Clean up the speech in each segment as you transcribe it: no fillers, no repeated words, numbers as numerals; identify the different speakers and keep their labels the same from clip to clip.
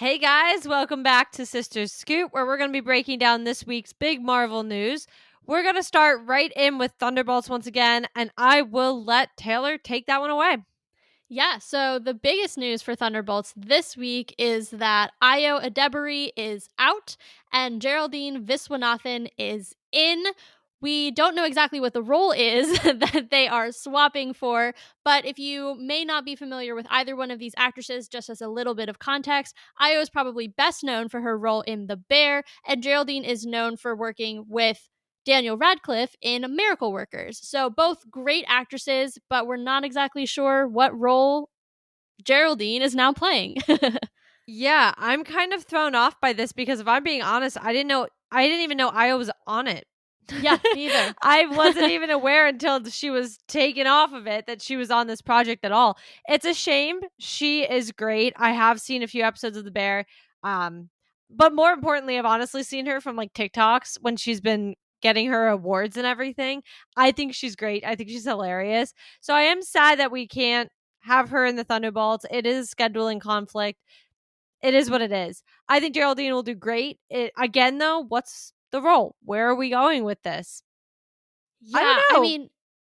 Speaker 1: Hey guys, welcome back to Sisters Scoop, where we're going to be breaking down this week's big Marvel news. We're going to start right in with Thunderbolts once again, and I will let Taylor take that one away.
Speaker 2: Yeah, so the biggest news for Thunderbolts this week is that Edebiri is out and Geraldine Viswanathan is in. We don't know exactly what the role is that they are swapping for, but if you may not be familiar with either one of these actresses, just as a little bit of context, Io is probably best known for her role in The Bear, and Geraldine is known for working with Daniel Radcliffe in Miracle Workers. So both great actresses, but we're not exactly sure what role Geraldine is now playing.
Speaker 1: Yeah, I'm kind of thrown off by this because if I'm being honest, I didn't even know Io was on it.
Speaker 2: Yeah, me either.
Speaker 1: I wasn't even aware until she was taken off of it that she was on this project at all. It's a shame. She is great. I have seen a few episodes of The Bear. Um, but more importantly, I've honestly seen her from like TikToks when she's been getting her awards and everything. I think she's great. I think she's hilarious. So I am sad that we can't have her in the Thunderbolts. It is scheduling conflict. It is what it is. I think Geraldine will do great. Again, though, what's the role? Where are we going with this? I
Speaker 2: Yeah,
Speaker 1: don't
Speaker 2: I
Speaker 1: know.
Speaker 2: mean,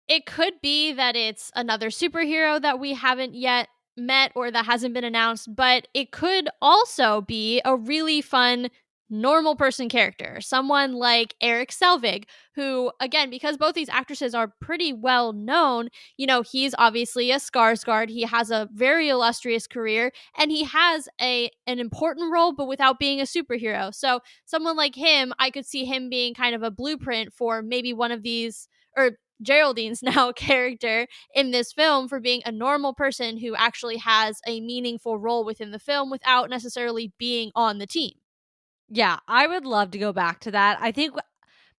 Speaker 2: it could be that it's another superhero that we haven't yet met or that hasn't been announced, but it could also be a really fun normal person character. Someone like Eric Selvig, who, again, because both these actresses are pretty well known, he's obviously a Skarsgård. He has a very illustrious career and he has an important role, but without being a superhero. So someone like him, I could see him being kind of a blueprint for maybe one of these, or Geraldine's now character in this film, for being a normal person who actually has a meaningful role within the film without necessarily being on the team.
Speaker 1: Yeah, I would love to go back to that. I think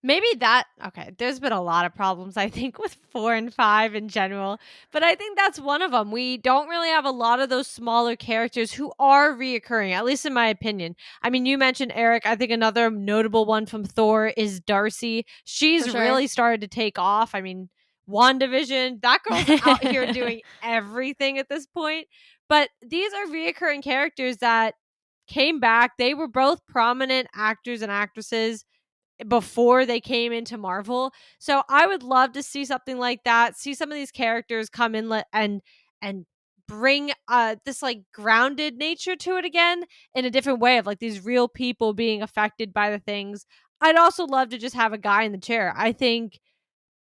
Speaker 1: maybe that okay, there's been a lot of problems, I think, with 4 and 5 in general, but I think that's one of them. We don't really have a lot of those smaller characters who are reoccurring, at least in my opinion. I mean, you mentioned Eric. I think another notable one from Thor is Darcy.
Speaker 2: For
Speaker 1: She's
Speaker 2: sure.
Speaker 1: really started to take off. I mean, WandaVision, that girl's out here doing everything at this point. But these are reoccurring characters that came back. They were both prominent actors and actresses before they came into Marvel. So I would love to see something like that. See some of these characters come in and bring this like grounded nature to it again in a different way of like these real people being affected by the things. I'd also love to just have a guy in the chair. I think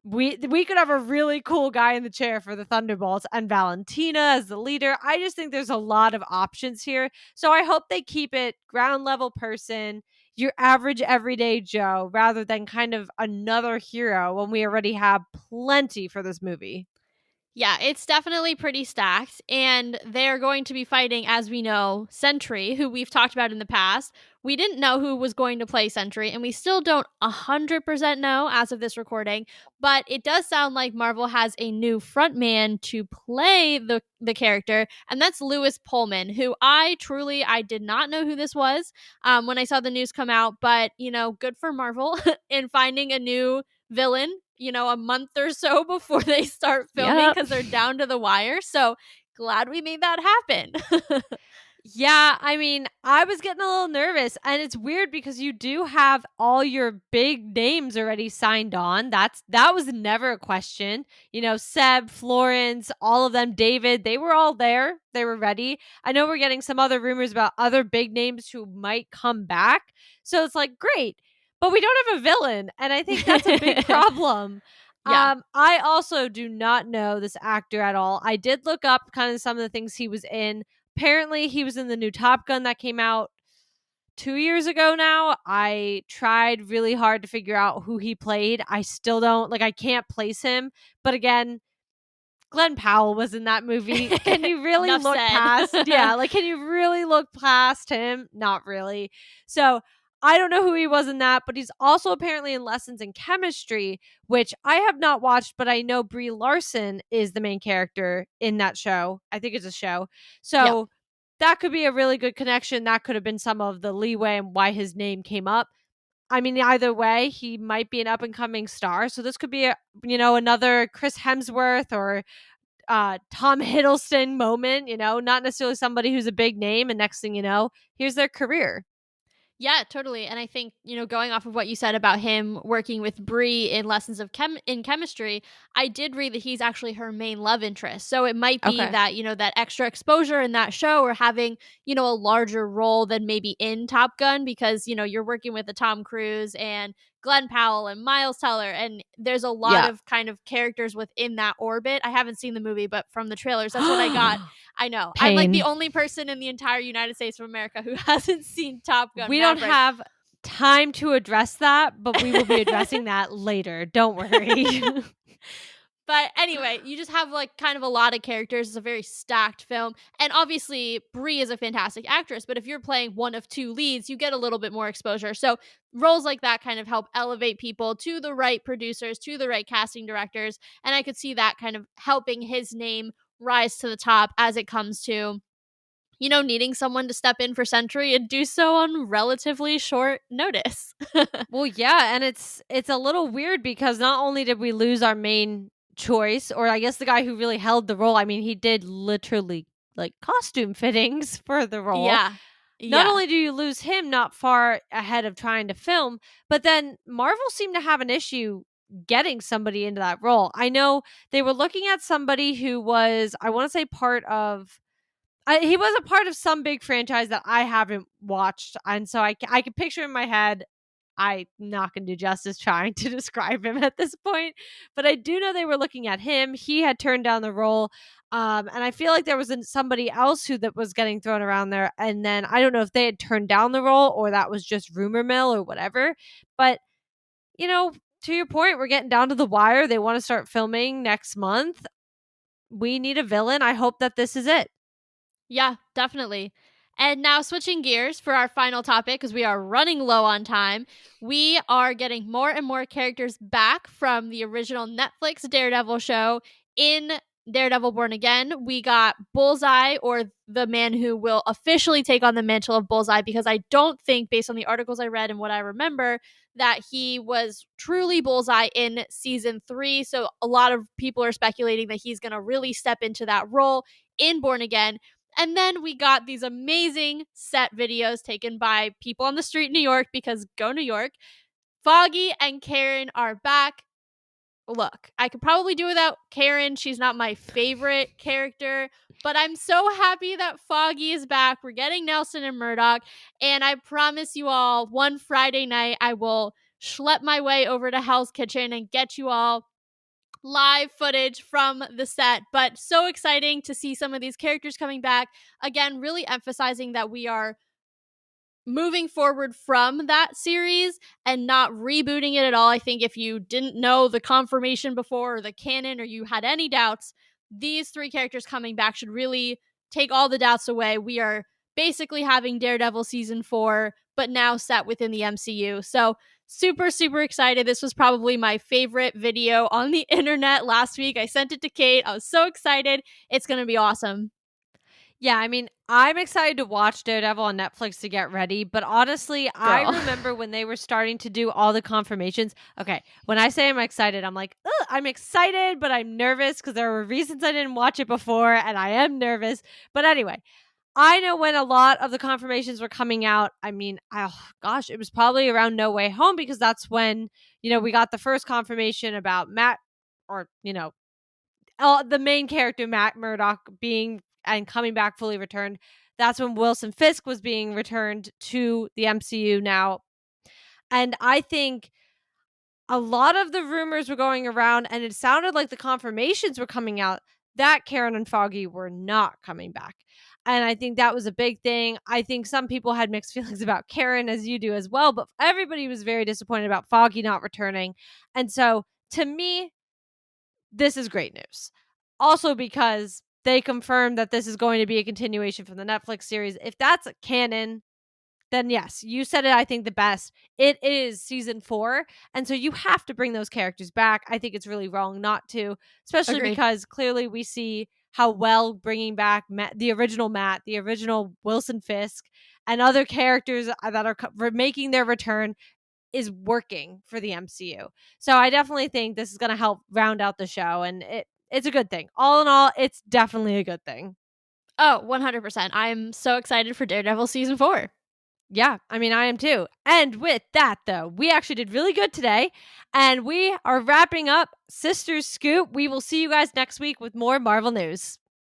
Speaker 1: we could have a really cool guy in the chair for the Thunderbolts and Valentina as the leader. I just think there's a lot of options here. So I hope they keep it ground level person, your average everyday Joe, rather than kind of another hero when we already have plenty for this movie.
Speaker 2: Yeah, it's definitely pretty stacked. And they're going to be fighting, as we know, Sentry, who we've talked about in the past. We didn't know who was going to play Sentry, and we still don't 100% know as of this recording. But it does sound like Marvel has a new frontman to play the character, and that's Lewis Pullman, who I did not know who this was when I saw the news come out. But, good for Marvel in finding a new villain, a month or so before they start filming
Speaker 1: Yep.
Speaker 2: because they're down to the wire. So glad we made that happen.
Speaker 1: Yeah, I mean, I was getting a little nervous, and it's weird because you do have all your big names already signed on. That was never a question. You know, Seb, Florence, all of them, David, they were all there. They were ready. I know we're getting some other rumors about other big names who might come back. So it's like, great. But we don't have a villain, and I think that's a big problem.
Speaker 2: Yeah.
Speaker 1: I also do not know this actor at all. I did look up kind of some of the things he was in. Apparently, he was in the new Top Gun that came out 2 years ago now. I tried really hard to figure out who he played. I still don't, like, I can't place him. But again, Glenn Powell was in that movie. Can you really
Speaker 2: Enough
Speaker 1: look
Speaker 2: said.
Speaker 1: past? Yeah, like, can you really look past him? Not really. So I don't know who he was in that, but he's also apparently in Lessons in Chemistry, which I have not watched, but I know Brie Larson is the main character in that show. I think it's a show.
Speaker 2: Yep.
Speaker 1: So that could be a really good connection. That could have been some of the leeway and why his name came up. I mean, either way, he might be an up and coming star. So this could be another Chris Hemsworth or Tom Hiddleston moment, not necessarily somebody who's a big name, and next thing you know, here's their career.
Speaker 2: Yeah, totally. And I think, going off of what you said about him working with Bree in lessons of chemistry, I did read that he's actually her main love interest. So it might be
Speaker 1: Okay.
Speaker 2: that, that extra exposure in that show, or having, a larger role than maybe in Top Gun, because, you're working with a Tom Cruise and Glenn Powell and Miles Teller, and there's a lot
Speaker 1: Yeah.
Speaker 2: of kind of characters within that orbit. I haven't seen the movie, but from the trailers, that's what I got. I know. I'm like the
Speaker 1: Pain.
Speaker 2: only person in the entire United States of America who hasn't seen Top Gun
Speaker 1: We don't
Speaker 2: Maverick.
Speaker 1: have time to address that, but we will be addressing that later. Don't worry.
Speaker 2: But anyway, you just have like kind of a lot of characters. It's a very stacked film. And obviously, Brie is a fantastic actress, but if you're playing one of two leads, you get a little bit more exposure. So roles like that kind of help elevate people to the right producers, to the right casting directors. And I could see that kind of helping his name rise to the top as it comes to, needing someone to step in for Sentry and do so on relatively short notice.
Speaker 1: Well, yeah, and it's a little weird because not only did we lose our main choice, or I guess the guy who really held the role. I mean, he did literally like costume fittings for the role.
Speaker 2: Yeah.
Speaker 1: Not
Speaker 2: Yeah.
Speaker 1: only do you lose him not far ahead of trying to film, but then Marvel seemed to have an issue getting somebody into that role. I know they were looking at somebody who was, I want to say, part of he was a part of some big franchise that I haven't watched, and so I can picture in my head. I'm not going to do justice trying to describe him at this point, but I do know they were looking at him. He had turned down the role, and I feel like there was somebody else that was getting thrown around there, and then I don't know if they had turned down the role or that was just rumor mill or whatever. But to your point, we're getting down to the wire. They want to start filming next month. We need a villain. I hope that this is it.
Speaker 2: Yeah, definitely. And now, switching gears for our final topic, because we are running low on time, we are getting more and more characters back from the original Netflix Daredevil show. In Daredevil Born Again, we got Bullseye, or the man who will officially take on the mantle of Bullseye, because I don't think, based on the articles I read and what I remember, that he was truly Bullseye in season 3. So a lot of people are speculating that he's going to really step into that role in Born Again. And then we got these amazing set videos taken by people on the street in New York, because go New York. Foggy and Karen are back. Look, I could probably do without Karen. She's not my favorite character, but I'm so happy that Foggy is back. We're getting Nelson and Murdoch. And I promise you all, one Friday night, I will schlep my way over to Hell's Kitchen and get you all live footage from the set. But so exciting to see some of these characters coming back. Again, really emphasizing that we are moving forward from that series and not rebooting it at all. I think if you didn't know the confirmation before, or the canon, or you had any doubts, these 3 characters coming back should really take all the doubts away. We are basically having Daredevil season 4, but now set within the MCU. So super, super excited. This was probably my favorite video on the internet last week. I sent it to Kate. I was so excited. It's going to be awesome.
Speaker 1: Yeah, I mean, I'm excited to watch Daredevil on Netflix to get ready, but honestly, I
Speaker 2: Girl.
Speaker 1: remember when they were starting to do all the confirmations. Okay, when I say I'm excited, I'm like, ugh, I'm excited, but I'm nervous because there were reasons I didn't watch it before, and I am nervous. But anyway, I know when a lot of the confirmations were coming out. I mean, oh gosh, it was probably around No Way Home, because that's when, we got the first confirmation about Matt, or, the main character, Matt Murdock, being and coming back fully returned. That's when Wilson Fisk was being returned to the MCU now. And I think a lot of the rumors were going around, and it sounded like the confirmations were coming out that Karen and Foggy were not coming back. And I think that was a big thing. I think some people had mixed feelings about Karen, as you do as well, but everybody was very disappointed about Foggy not returning. And so, to me, this is great news. Also, because they confirmed that this is going to be a continuation from the Netflix series. If that's canon, then yes, you said it, I think, the best. It is season 4. And so you have to bring those characters back. I think it's really wrong not to, especially
Speaker 2: Agreed.
Speaker 1: because clearly we see how well bringing back the original Matt, the original Wilson Fisk, and other characters that are making their return is working for the MCU. So I definitely think this is going to help round out the show. And it's a good thing. All in all, it's definitely a good thing.
Speaker 2: Oh, 100%. I'm so excited for Daredevil season 4.
Speaker 1: Yeah, I mean, I am too. And with that, though, we actually did really good today. And we are wrapping up Sisters Scoop. We will see you guys next week with more Marvel news.